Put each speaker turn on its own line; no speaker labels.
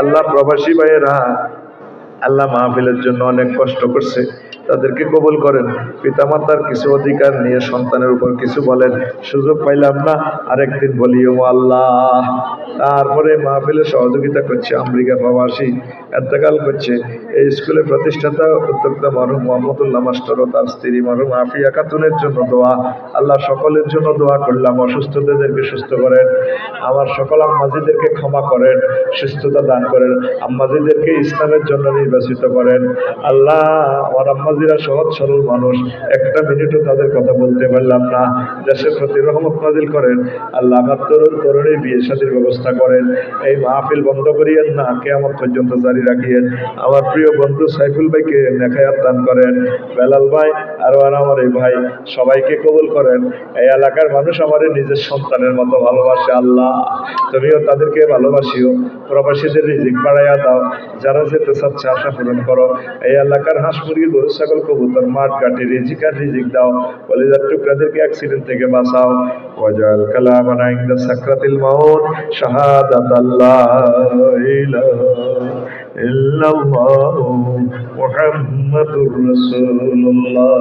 আল্লাহ প্রবাসী ভাইয়েরা আল্লাহ মাহফিলের জন্য অনেক কষ্ট করছে, তাদেরকে কবুল করেন। পিতামাতার কিছু অধিকার নিয়ে সন্তানের উপর কিছু বলেন, সুযোগ পাইলাম না, আরেকদিন বলিও আল্লাহ। তারপরে মাহফিলে সহযোগিতা করছে আমেরিকা প্রবাসী, এতেকাল করছে এই স্কুলের প্রতিষ্ঠাতা উদ্যোক্তা মরহুম মোহাম্মদুল্লাহ মাস্টার ও তার স্ত্রী মরহুম আফিয়া খাতুনের জন্য দোয়া। আল্লাহ সকলের জন্য দোয়া করলাম, অসুস্থদেরকে সুস্থ করেন, আমার সকল আম্মাজিদেরকে ক্ষমা করেন, সুস্থতা দান করেন, আম্মাজিদেরকে ইসলামের জন্য নির্বাচিত করেন। আল্লাহ আমার আম্মাজিরা সহজ সরল মানুষ, একটা মিনিটও তাদের কথা বলতে পারলাম না, দেশের প্রতি রহমত নাজিল করেন। আল্লাহ আমার তরুণ তরুণীর বিয়ে শাদীর ব্যবস্থা করেন, এই মাহফিল বন্ধ করিয়েন না, কিয়ামত পর্যন্ত জারি রাখিয়েন। আমার প্রিয় বন্ধু সাইফুল ভাইকে নেখায়াত দান করেন, বেলাল ভাই আর আমার এই ভাই সবাইকে কবুল করেন। এই এলাকার মানুষ আমার নিজের সন্তানের মতো ভালোবাসে, আল্লাহ তুমিও তাদেরকে ভালোবাসিও, প্রবাসীদের রিজিক বাড়াইয়া দাও, যারা যেতে চাচ্ছে আশা পূরণ করো। এই এলাকার হাঁস মুরগি গরু ছাগল কবুতর মাঠ ঘাটে রিজিক দাও, কলিজার টুকরাদেরকে অ্যাক্সিডেন্ট থেকে বাঁচাও। ওয়াজাল কালামানা ইনদা সাকরাতিল মাউত শাহাদাত আল্লাহ ইলাহা ইল্লাল্লাহু মুহাম্মাদুর রাসূলুল্লাহ।